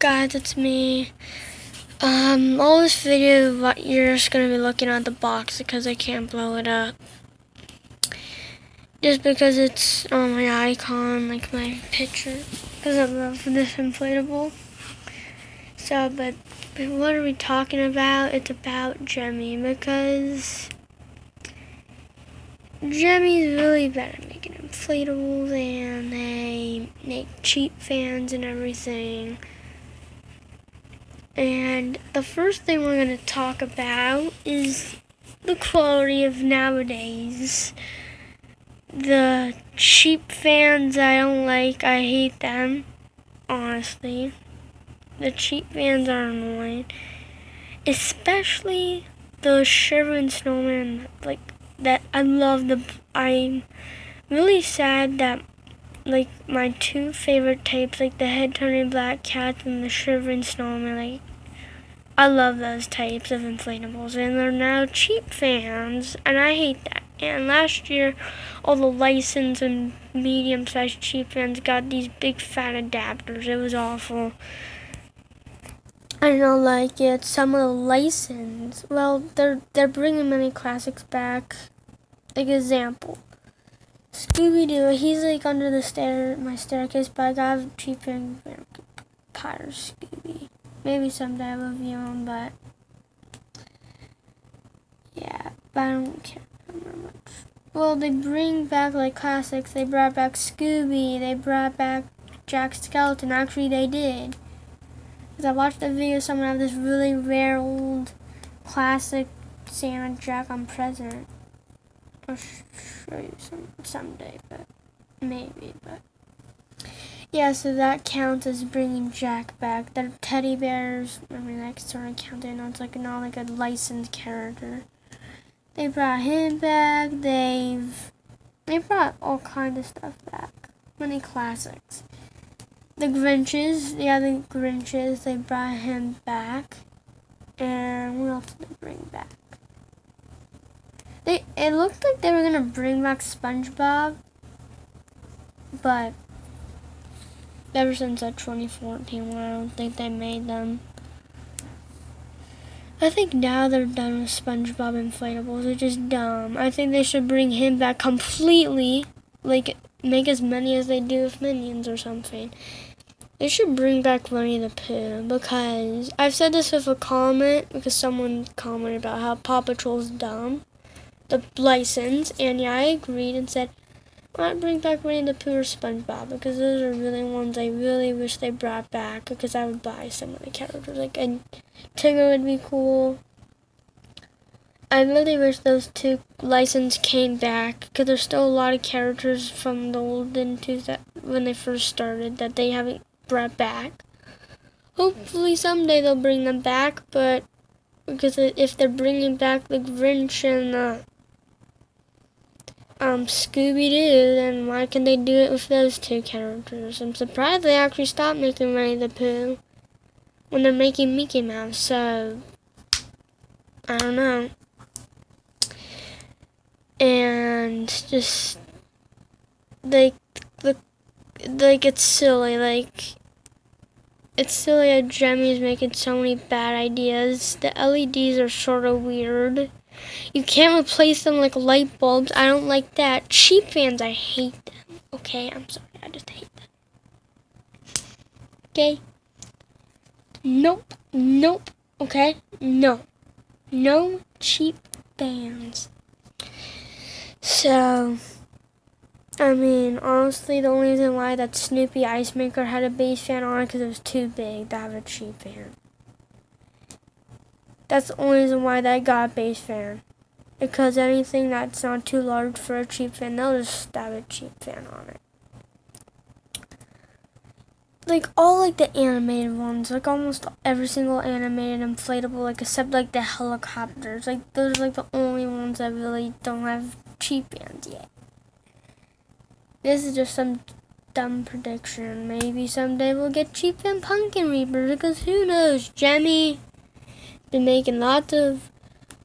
guys, it's me. All this video, you're just gonna be looking at the box because I can't blow it up. Just because it's on my icon, like my picture, because I love this inflatable. So, but what are we talking about? It's about Gemmy, because Gemmy's really better at making inflatables, and they make cheap fans and everything. And the first thing we're going to talk about is the quality of nowadays. The cheap fans I don't like, I hate them, honestly. The cheap fans are annoying. Especially the Shiver Snowman, like, that I love I'm really sad that, like, my two favorite types, like the head-turning black cats and the Shivering Snowman, like, I love those types of inflatables, and they're now cheap fans, and I hate that. And last year, all the licensed and medium-sized cheap fans got these big fat adapters. It was awful. I don't like it. Some of the licensed, well, they're bringing many classics back. Like, example, Scooby-Doo, he's like under the my staircase, but I got a cheap fan Potter Scooby. Maybe someday I will review him, but yeah, but I don't remember much. Well, they bring back like classics. They brought back Scooby. They brought back Jack Skeleton. Actually, they did. Because I watched the video of someone have this really rare old classic Santa Jack on present. I'll show you someday, but maybe, but yeah, so that counts as bringing Jack back. They're teddy bears. I mean, that sort of counts. I know it's like not like a licensed character. They brought him back. They brought all kinds of stuff back. Many classics. The Grinches, they brought him back. And what else did they bring back? It looked like they were gonna bring back SpongeBob, but ever since that 2014 one, I don't think they made them. I think now they're done with SpongeBob inflatables. They're just dumb. I think they should bring him back completely, like make as many as they do with Minions or something. They should bring back Winnie the Pooh, because I've said this with a comment, because someone commented about how Paw Patrol's dumb, the license, and yeah, I agreed and said, why not bring back Winnie the Pooh or SpongeBob, because those are really ones I really wish they brought back, because I would buy some of the characters, like, and Tigger would be cool. I really wish those two licenses came back, because there's still a lot of characters from the olden when they first started that they haven't brought back. Hopefully someday they'll bring them back, but because if they're bringing back the Grinch and Scooby-Doo, then why can they do it with those two characters? I'm surprised they actually stopped making Winnie the Pooh when they're making Mickey Mouse, so I don't know. And just like it's silly, it's silly how Gemmy's making so many bad ideas. The LEDs are sort of weird. You can't replace them like light bulbs. I don't like that. Cheap fans, I hate them. Okay, I'm sorry. I just hate them. Okay? Nope. Okay? No cheap fans. So, I mean, honestly, the only reason why that Snoopy Ice Maker had a base fan on it because it was too big to have a cheap fan. That's the only reason why they got a base fan. Because anything that's not too large for a cheap fan, they'll just have a cheap fan on it. Like, all, like, the animated ones, like, almost every single animated inflatable, like, except, like, the helicopters. Like, those are, like, the only ones that really don't have cheap fans yet. This is just some dumb prediction. Maybe someday we'll get cheap fan Pumpkin Reapers, because who knows? Gemmy been making lots of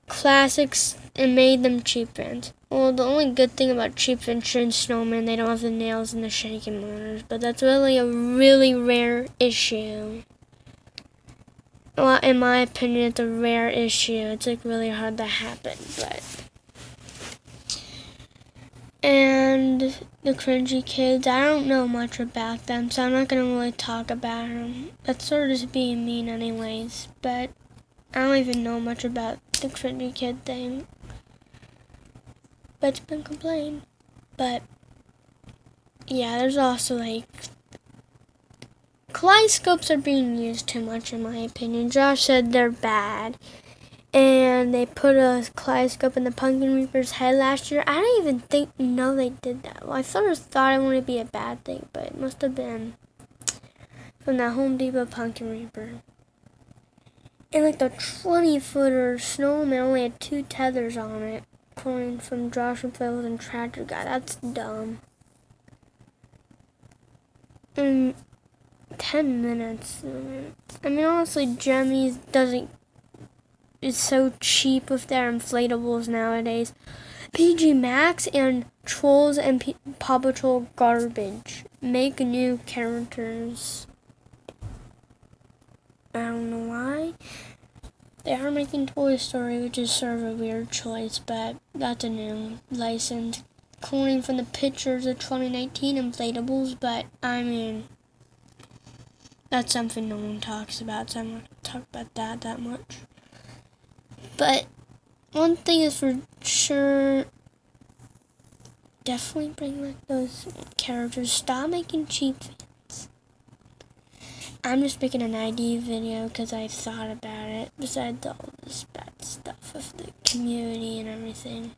classics and made them cheap fans. Well, the only good thing about cheap Shiver Snowman, they don't have the nails and the shaking motors, but that's really a really rare issue. well, in my opinion, it's a rare issue. It's like really hard to happen, but. And the cringy kids, I don't know much about them, so I'm not gonna really talk about them. That's sort of just being mean, anyways. But I don't even know much about the cringy kid thing. But it's been complained. But yeah, there's also like. Kaleidoscopes are being used too much, in my opinion. Josh said they're bad. And they put a kaleidoscope in the Pumpkin Reaper's head last year. I don't even know they did that. Well, I sort of thought it wouldn't be a bad thing, but it must have been from that Home Depot Pumpkin Reaper. And like the 20-footer snowman only had 2 tethers on it, according from Josh Inflatables and Tractor Guy. That's dumb. 10 minutes. I mean, honestly, Gemmy is so cheap with their inflatables nowadays. PG Max and Trolls and Paw Patrol garbage. Make new characters. I don't know why. They are making Toy Story, which is sort of a weird choice, but that's a new license. According from the pictures of 2019 inflatables, but I mean, that's something no one talks about, so I'm not going to talk about that much. But one thing is for sure, definitely bring like those characters. Stop making cheap things. I'm just making an ID video because I thought about it, besides all this bad stuff of the community and everything.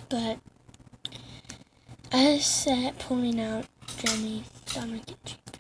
But I said pointing out Gemmy, stop making cheap.